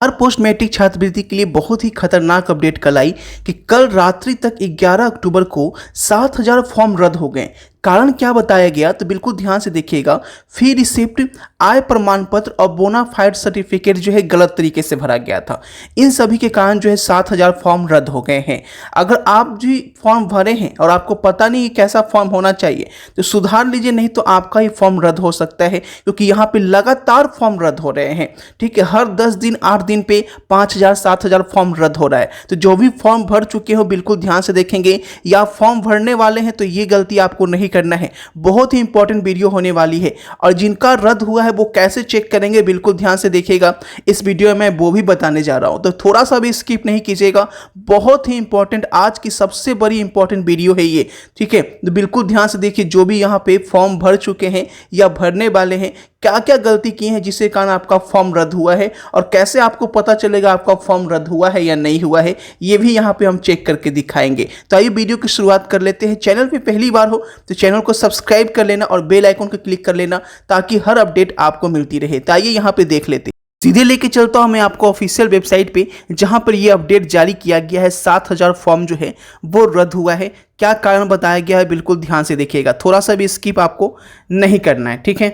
हर post matric छात्रवृत्ति के लिए बहुत ही खतरनाक अपडेट कल आई कि कल रात्रि तक 11 अक्टूबर को 7,000 फॉर्म रद्द हो गए। कारण क्या बताया गया तो बिल्कुल ध्यान से देखिएगा। फी रिसिप्ट, आय प्रमाण पत्र और बोनाफाइड सर्टिफिकेट जो है गलत तरीके से भरा गया था। इन सभी के कारण जो है 7,000 फॉर्म रद्द हो गए हैं। अगर आप भी फॉर्म भरे हैं और आपको पता नहीं कैसा फॉर्म होना चाहिए तो सुधार लीजिए, नहीं तो आपका ही फॉर्म रद्द हो सकता है, क्योंकि यहाँ पे लगातार फॉर्म रद्द हो रहे हैं। ठीक है, हर 10 दिन 8 दिन पे 5,000 7,000 फॉर्म रद्द हो रहा है। तो जो भी फॉर्म भर चुके हो बिल्कुल ध्यान से देखेंगे, या फॉर्म भरने वाले हैं तो ये गलती आपको नहीं करना है। बहुत ही इंपॉर्टेंट वीडियो होने वाली है, और जिनका रद्द हुआ है वो कैसे चेक करेंगे बिल्कुल ध्यान से देखिएगा। इस वीडियो में मैं वो भी बताने जा रहा हूं, तो थोड़ा सा भी स्किप नहीं कीजिएगा। बहुत ही इंपॉर्टेंट, आज की सबसे बड़ी इंपॉर्टेंट वीडियो है ये। ठीक है, तो बिल्कुल ध्यान से देखिए। जो भी यहाँ पे फॉर्म भर चुके हैं या भरने वाले हैं, क्या क्या गलती की है जिसके कारण आपका फॉर्म रद्द हुआ है, और कैसे आपको पता चलेगा आपका फॉर्म रद्द हुआ है या नहीं हुआ है, ये भी यहाँ पे हम चेक करके दिखाएंगे। तो आइए वीडियो की शुरुआत कर लेते हैं। चैनल पे पहली बार हो तो चैनल को सब्सक्राइब कर लेना और बेल आइकन को क्लिक कर लेना, ताकि हर अपडेट आपको मिलती रहे। तो आइए यहाँ पे देख लेते हैं। सीधे लेके चलता हूं मैं आपको ऑफिशियल वेबसाइट पे, जहां पर ये अपडेट जारी किया गया है। 7,000 फॉर्म जो है वो रद्द हुआ है। क्या कारण बताया गया है बिल्कुल ध्यान से देखिएगा, थोड़ा सा भी स्किप आपको नहीं करना है। ठीक है,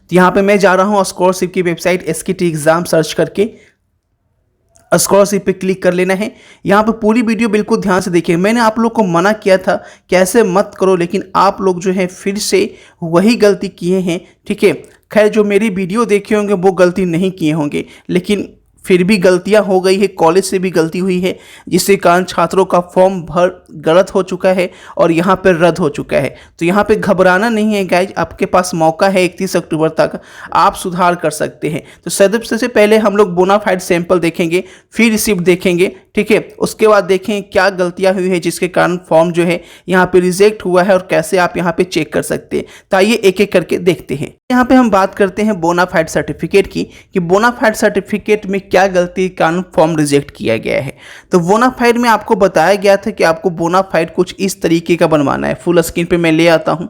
तो यहाँ पे मैं जा रहा हूँ स्कॉलरशिप की वेबसाइट SKT एग्जाम सर्च करके स्कॉलरशिप पे क्लिक कर लेना है। यहाँ पे पूरी वीडियो बिल्कुल ध्यान से देखिए। मैंने आप लोग को मना किया था कि ऐसे मत करो, लेकिन आप लोग जो है फिर से वही गलती किए हैं। ठीक है, खैर जो मेरी वीडियो देखे होंगे वो गलती नहीं किए होंगे, लेकिन फिर भी गलतियां हो गई है। कॉलेज से भी गलती हुई है, जिसके कारण छात्रों का फॉर्म भर गलत हो चुका है और यहाँ पर रद्द हो चुका है। तो यहाँ पे घबराना नहीं है गाइज, आपके पास मौका है 31 अक्टूबर तक आप सुधार कर सकते हैं। तो सबसे पहले हम लोग बोनाफाइड सैंपल देखेंगे, फिर रिसिप्ट देखेंगे। ठीक है, उसके बाद देखें क्या गलतियाँ हुई है जिसके कारण फॉर्म जो है यहाँ पे रिजेक्ट हुआ है, और कैसे आप यहाँ पे चेक कर सकते हैं। तो आइए एक एक करके देखते हैं। यहाँ पे हम बात करते हैं बोनाफाइड सर्टिफिकेट की, कि बोनाफाइड सर्टिफिकेट में क्या गलती के कारण फॉर्म रिजेक्ट किया गया है। तो बोनाफाइड में आपको बताया गया था कि आपको बोनाफाइड कुछ इस तरीके का बनवाना है। फुल स्क्रीन पे मैं ले आता हूँ।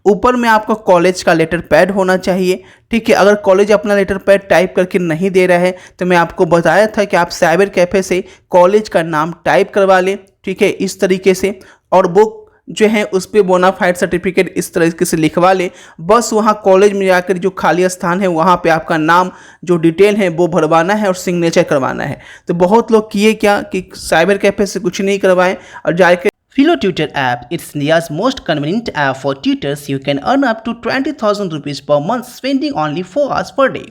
ऊपर में आपका कॉलेज का लेटर पैड होना चाहिए। ठीक है, अगर कॉलेज अपना लेटर पैड टाइप करके नहीं दे रहा है तो मैं आपको बताया था कि आप साइबर कैफे से कॉलेज का नाम टाइप करवा लें। ठीक है, इस तरीके से, और वो जो है उस पर बोनाफाइड सर्टिफिकेट इस तरीके से लिखवा ले। बस वहाँ कॉलेज में जाकर जो खाली स्थान है वहाँ पे आपका नाम जो डिटेल है वो भरवाना है और सिग्नेचर करवाना है। तो बहुत लोग किए क्या कि साइबर कैफे से कुछ नहीं करवाएं और जाकर Philo Tutor app, it's India's most convenient app for tutors. You can earn up to 20,000 rupees per month spending only 4 hours per day.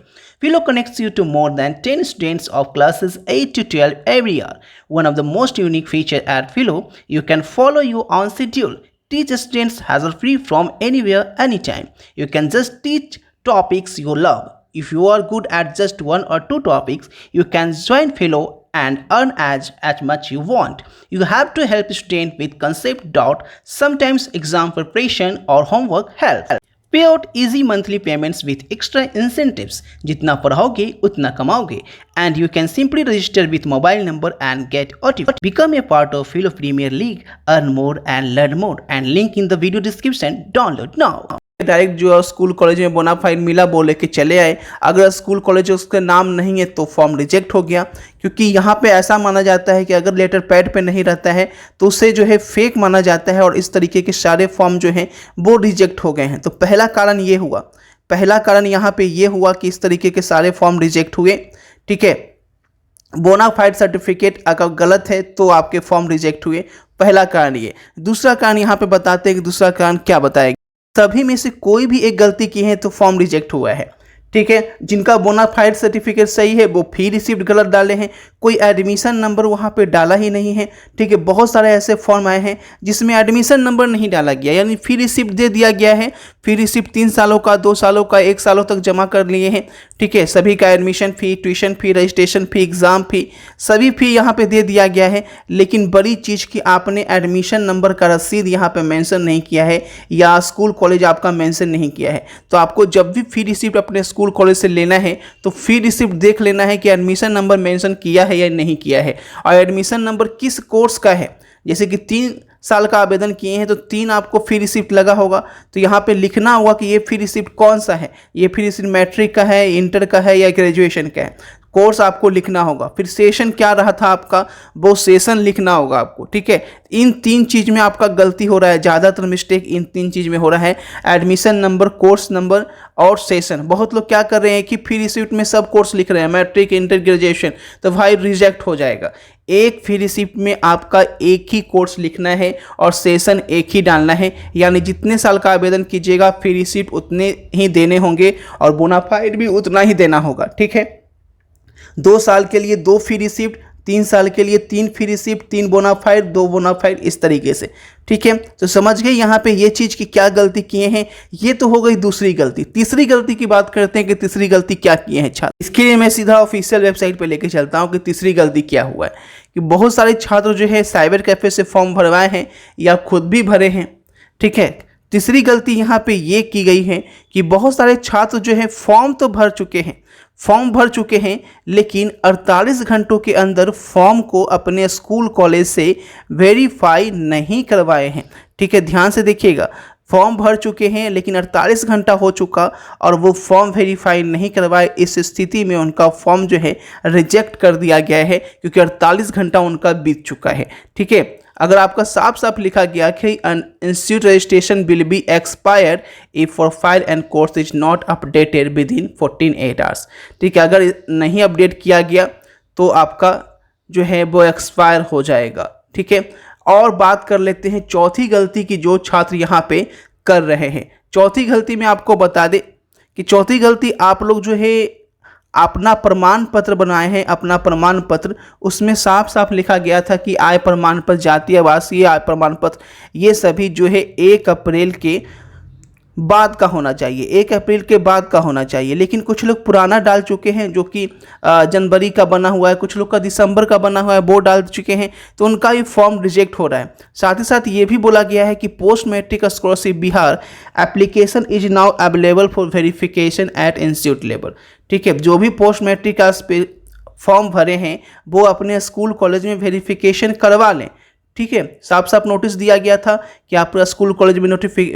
Philo connects you to more than 10 students of classes 8 to 12 every year. One of the most unique features at Philo, you can follow you on schedule. Teach students hassle-free from anywhere, anytime. You can just teach topics you love. If you are good at just 1 or 2 topics, you can join Philo and earn as much you want. You have to help students with concept doubt, sometimes exam preparation or homework help. Pay out easy monthly payments with extra incentives. जितना पढ़ाओगे उतना कमाओगे. And you can simply register with mobile number and get OTP. Become a part of Philo Premier League. Earn more and learn more. And link in the video description. Download now. Direct जो school college में bonafide मिला वो लेके चले आए। अगर school college उसका नाम नहीं है तो फॉर्म रिजेक्ट हो गया, क्योंकि यहाँ पे ऐसा माना जाता है कि अगर लेटर पैड पे नहीं रहता है तो उसे जो है फेक माना जाता है, और इस तरीके के सारे फॉर्म जो हैं वो रिजेक्ट हो गए हैं। तो पहला कारण ये हुआ, पहला कारण यहाँ पे ये हुआ कि इस तरीके के सारे फॉर्म रिजेक्ट हुए। ठीक है, बोनाफाइड सर्टिफिकेट अगर गलत है तो आपके फॉर्म रिजेक्ट हुए, पहला कारण ये। दूसरा कारण यहाँ पे बताते हैं कि दूसरा कारण क्या बताएगा, सभी में से कोई भी एक गलती की है तो फॉर्म रिजेक्ट हुआ है। ठीक है, जिनका बोनाफाइड सर्टिफिकेट सही है वो फी रिसिप्ट गलत डाले हैं, कोई एडमिशन नंबर वहाँ पे डाला ही नहीं है। ठीक है, बहुत सारे ऐसे फॉर्म आए हैं जिसमें एडमिशन नंबर नहीं डाला गया, यानी फी रिसिप्ट दे दिया गया है। फी रिसिप्ट 3 सालों का, 2 सालों का, 1 सालों तक जमा कर लिए हैं। ठीक है, सभी का एडमिशन फ़ी, ट्यूशन फ़ी, रजिस्ट्रेशन फ़ी, एग्ज़ाम फ़ी, सभी फ़ी यहाँ पे दे दिया गया है। लेकिन बड़ी चीज़ कि आपने एडमिशन नंबर का रसीद यहाँ पे मेंशन नहीं किया है, या स्कूल कॉलेज आपका मेंशन नहीं किया है। तो आपको जब भी फी रिसिप्ट अपने स्कूल कॉलेज से लेना है तो फी रिसिप्ट देख लेना है कि एडमिशन नंबर मेंशन किया है या नहीं किया है, और एडमिशन नंबर किस कोर्स का है। जैसे कि 3 साल का आवेदन किए हैं तो 3 आपको फी रिसिप्ट लगा होगा, तो यहाँ पे लिखना होगा कि ये फी रिसिप्ट कौन सा है, ये फी रिसिप्ट मैट्रिक का है, इंटर का है या ग्रेजुएशन का है। कोर्स आपको लिखना होगा, फिर सेशन क्या रहा था आपका, वो सेशन लिखना होगा आपको, ठीक है। इन 3 चीज़ में आपका गलती हो रहा है, ज़्यादातर मिस्टेक इन 3 चीज़ में हो रहा है, एडमिशन नंबर, कोर्स नंबर और सेशन। बहुत लोग क्या कर रहे हैं कि फ्री रिसिप्ट में सब कोर्स लिख रहे हैं, मैट्रिक, इंटर, ग्रेजुएशन, तो भाई रिजेक्ट हो जाएगा। एक फ्री रिसिप्ट में आपका एक ही कोर्स लिखना है और सेशन एक ही डालना है, यानी जितने साल का आवेदन कीजिएगा फ्री रिसिप्ट उतने ही देने होंगे और बोनाफाइड भी उतना ही देना होगा, ठीक है। 2 साल के लिए 2 फ्री रिसिप्ट, 3 साल के लिए 3 फ्री रिसिप्ट, 3 बोनाफाइड, 2 बोनाफाइड, इस तरीके से, ठीक है। तो समझ गए यहाँ पे ये चीज़ की क्या गलती किए हैं। ये तो हो गई दूसरी गलती। तीसरी गलती की बात करते हैं कि तीसरी गलती क्या किए हैं छात्र। इसके लिए मैं सीधा ऑफिशियल वेबसाइट पे लेके चलता हूँ कि तीसरी गलती क्या हुआ है। कि बहुत सारे छात्र जो है साइबर कैफे से फॉर्म भरवाए हैं या खुद भी भरे हैं, ठीक है। तीसरी गलती यहाँ पे ये की गई है कि बहुत सारे छात्र जो है फॉर्म तो भर चुके हैं, लेकिन 48 घंटों के अंदर फॉर्म को अपने स्कूल कॉलेज से वेरीफाई नहीं करवाए हैं, ठीक है। ध्यान से देखिएगा, फॉर्म भर चुके हैं लेकिन 48 घंटा हो चुका और वो फॉर्म वेरीफाई नहीं करवाए। इस स्थिति में उनका फॉर्म जो है रिजेक्ट कर दिया गया है क्योंकि 48 घंटा उनका बीत चुका है, ठीक है। अगर आपका साफ साफ लिखा गया कि institute registration will be expire if profile and course is not updated with in 48 hours, ठीक है। अगर नहीं अपडेट किया गया तो आपका जो है वो एक्सपायर हो जाएगा, ठीक है। और बात कर लेते हैं चौथी गलती की जो छात्र यहाँ पे कर रहे हैं। चौथी गलती में आपको बता दें कि चौथी गलती आप लोग जो है अपना प्रमाण पत्र बनाए हैं, अपना प्रमाण पत्र उसमें साफ साफ लिखा गया था कि आय प्रमाण पत्र, जातीय आवासीय आय प्रमाण पत्र, ये सभी जो है 1 अप्रैल के बाद का होना चाहिए, 1 अप्रैल के बाद का होना चाहिए। लेकिन कुछ लोग पुराना डाल चुके हैं जो कि जनवरी का बना हुआ है, कुछ लोग का दिसंबर का बना हुआ है, वो डाल चुके हैं, तो उनका ये फॉर्म रिजेक्ट हो रहा है। साथ ही साथ ये भी बोला गया है कि post matric scholarship Bihar application is now available for verification at institute level, ठीक है। जो भी पोस्ट मैट्रिक का फॉर्म भरे हैं वो अपने स्कूल कॉलेज में वेरिफिकेशन करवा लें, ठीक है। साफ साफ नोटिस दिया गया था कि आपका स्कूल कॉलेज में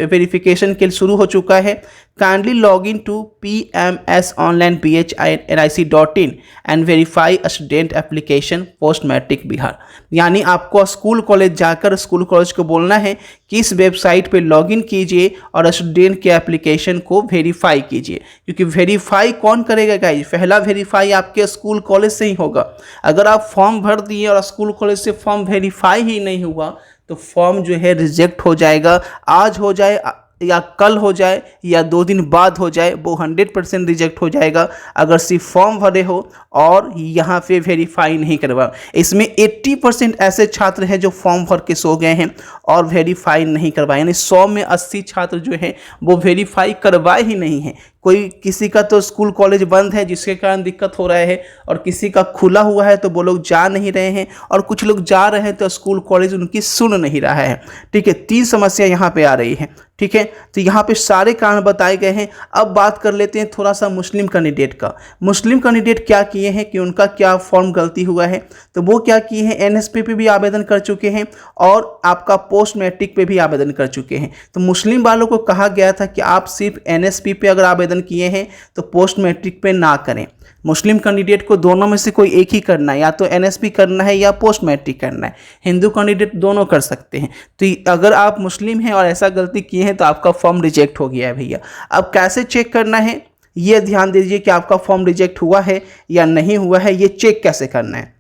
वेरिफिकेशन के शुरू हो चुका है। Kindly log in to pmsonlinebhnic.in and verify student application post matric Bihar. यानी आपको स्कूल कॉलेज जाकर स्कूल कॉलेज को बोलना है कि इस वेबसाइट पे लॉगिन कीजिए और स्टूडेंट के एप्लीकेशन को वेरीफाई कीजिए, क्योंकि वेरीफाई कौन करेगा गाइज, पहला वेरीफाई आपके स्कूल कॉलेज से ही होगा। अगर आप फॉर्म भर दिए और स्कूल कॉलेज से फॉर्म वेरीफाई ही नहीं हुआ तो फॉर्म जो है रिजेक्ट हो जाएगा। आज हो जाए या कल हो जाए या 2 दिन बाद हो जाए, वो 100% रिजेक्ट हो जाएगा अगर सिर्फ फॉर्म भरे हो और यहाँ पे वेरीफाई नहीं करवा। इसमें 80% ऐसे छात्र हैं जो फॉर्म भर के सो गए हैं और वेरीफाई नहीं करवाए, यानी 100 में 80 छात्र जो हैं वो वेरीफाई करवाए ही नहीं हैं। कोई किसी का तो स्कूल कॉलेज बंद है जिसके कारण दिक्कत हो रहा है और किसी का खुला हुआ है तो वो लोग जा नहीं रहे हैं और कुछ लोग जा रहे हैं तो स्कूल कॉलेज उनकी सुन नहीं रहा है, ठीक है। 3 समस्या यहाँ पे आ रही है, ठीक है। तो यहाँ पे सारे कारण बताए गए हैं। अब बात कर लेते हैं थोड़ा सा मुस्लिम कैंडिडेट का। मुस्लिम कैंडिडेट क्या किए हैं कि उनका क्या फॉर्म गलती हुआ है, तो वो क्या किए हैं, एनएसपी पे भी आवेदन कर चुके हैं और आपका पोस्ट मैट्रिक पे भी आवेदन कर चुके हैं। तो मुस्लिम वालों को कहा गया था कि आप सिर्फ एनएसपी पे अगर आवेदन किए हैं तो पोस्ट मैट्रिक पे ना करें। मुस्लिम कैंडिडेट को दोनों में से कोई एक ही करना है, या तो एनएसपी करना है या पोस्ट मैट्रिक करना है। हिंदू कैंडिडेट दोनों कर सकते हैं। तो अगर आप मुस्लिम हैं और ऐसा गलती किए हैं तो आपका फॉर्म रिजेक्ट हो गया है भैया। अब कैसे चेक करना है ये ध्यान दीजिए कि आपका फॉर्म रिजेक्ट हुआ है या नहीं हुआ है, ये चेक कैसे करना है।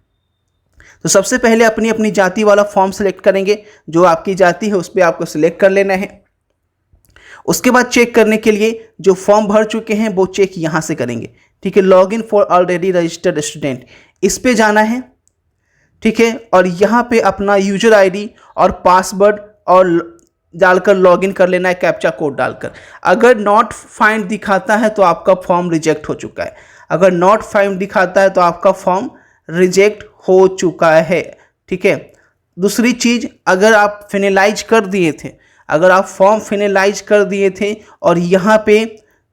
तो सबसे पहले अपनी अपनी जाति वाला फॉर्म सेलेक्ट करेंगे, जो आपकी जाति है उस पर आपको सिलेक्ट कर लेना है। उसके बाद चेक करने के लिए जो फॉर्म भर चुके हैं वो चेक यहाँ से करेंगे, ठीक है। Log in for already registered student, इस पे जाना है, ठीक है। और यहाँ पे अपना यूजर आईडी और पासवर्ड और डालकर लॉगिन कर लेना है, कैप्चा कोड डालकर। अगर नॉट फाइंड दिखाता है तो आपका फॉर्म रिजेक्ट हो चुका है। अगर नॉट फाइंड दिखाता है तो आपका फॉर्म रिजेक्ट हो चुका है, ठीक है। दूसरी चीज़, अगर आप फिनलाइज कर दिए थे, अगर आप फॉर्म फिनलाइज कर दिए थे और यहाँ पे,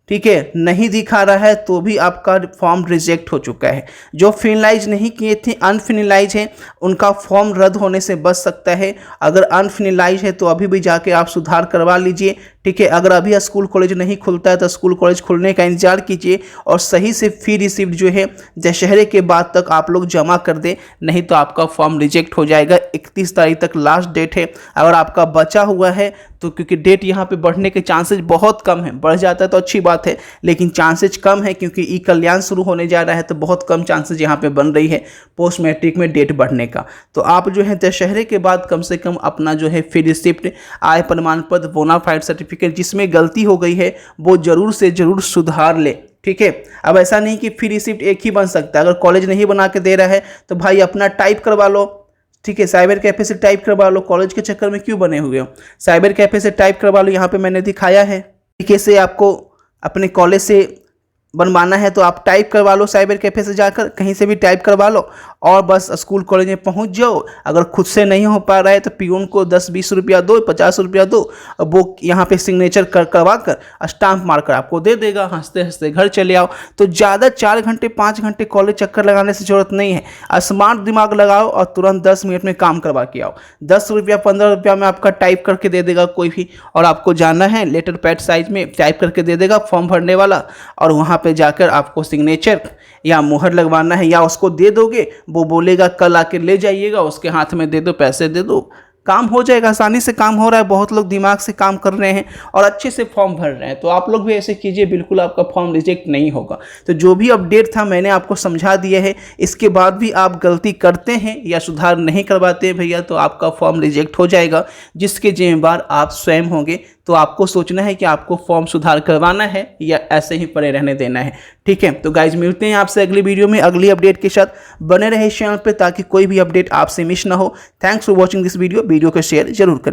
ठीक है, नहीं दिखा रहा है तो भी आपका फॉर्म रिजेक्ट हो चुका है। जो फिनलाइज नहीं किए थे, अनफिनलाइज है, उनका फॉर्म रद्द होने से बच सकता है। अगर अनफिनलाइज है तो अभी भी जाके आप सुधार करवा लीजिए, ठीक है। अगर अभी स्कूल कॉलेज नहीं खुलता है तो स्कूल कॉलेज खुलने का इंतजार कीजिए और सही से फी रिसिप्ट जो है दशहरे के बाद तक आप लोग जमा कर दें, नहीं तो आपका फॉर्म रिजेक्ट हो जाएगा। 31 तारीख तक लास्ट डेट है। अगर आपका बचा हुआ है तो क्योंकि डेट यहाँ पे बढ़ने के चांसेस बहुत कम है, बढ़ जाता है तो अच्छी बात है, लेकिन चांसेस कम है क्योंकि ई कल्याण शुरू होने जा रहा है तो बहुत कम चांसेस यहाँ पे बन रही है पोस्ट मैट्रिक में डेट बढ़ने का। तो आप जो है दशहरे के बाद कम से कम अपना जो है फी रिसिप्ट, आय प्रमाण पत्र, बोनाफाइड सर्टिफिकेट जिसमें गलती हो गई है वो जरूर से जरूर सुधार ले। ठीक है। अब ऐसा नहीं कि फी रिसिप्ट एक ही बन सकता है। अगर कॉलेज नहीं बना के दे रहा है तो भाई अपना टाइप करवा लो। ठीक है, साइबर कैफे से टाइप करवा लो। कॉलेज के चक्कर में क्यों बने हुए हो? साइबर कैफे से टाइप करवा लो, यहाँ पे मैंने दिखाया है। तरीके से आपको अपने कॉलेज से बनवाना है तो आप टाइप करवा लो, साइबर कैफे से जाकर कहीं से भी टाइप करवा लो और बस स्कूल कॉलेज में पहुंच जाओ। अगर खुद से नहीं हो पा रहा है तो पियून को 10-20 रुपया दो, 50 रुपया दो, वो यहाँ पे सिग्नेचर करवा कर स्टाम्प मारकर आपको दे देगा। हंसते हंसते घर चले आओ। तो ज़्यादा 4 घंटे 5 घंटे कॉलेज चक्कर लगाने से ज़रूरत नहीं है। स्मार्ट दिमाग लगाओ और तुरंत 10 मिनट में काम करवा के आओ। 10 रुपया 15 रुपया में आपका टाइप करके दे देगा कोई भी, और आपको जाना है लेटर पैड साइज में टाइप करके दे देगा फॉर्म भरने वाला, और वहाँ पे जाकर आपको सिग्नेचर या मुहर लगवाना है या उसको दे दोगे, वो बोलेगा कल आके ले जाइएगा, उसके हाथ में दे दो, पैसे दे दो, काम हो जाएगा। आसानी से काम हो रहा है, बहुत लोग दिमाग से काम कर रहे हैं और अच्छे से फॉर्म भर रहे हैं। तो आप लोग भी ऐसे कीजिए, बिल्कुल आपका फॉर्म रिजेक्ट नहीं होगा। तो जो भी अपडेट था मैंने आपको समझा दिया है। इसके बाद भी आप गलती करते हैं या सुधार नहीं करवाते हैं भैया तो आपका फॉर्म रिजेक्ट हो जाएगा, जिसके जिम्मेदार आप स्वयं होंगे। तो आपको सोचना है कि आपको फॉर्म सुधार करवाना है या ऐसे ही पड़े रहने देना है। ठीक है, तो गाइज मिलते हैं आपसे अगली वीडियो में अगली अपडेट के साथ। बने रहे चैनल पे ताकि कोई भी अपडेट आपसे मिस ना हो। Thanks for watching this video को शेयर जरूर करें।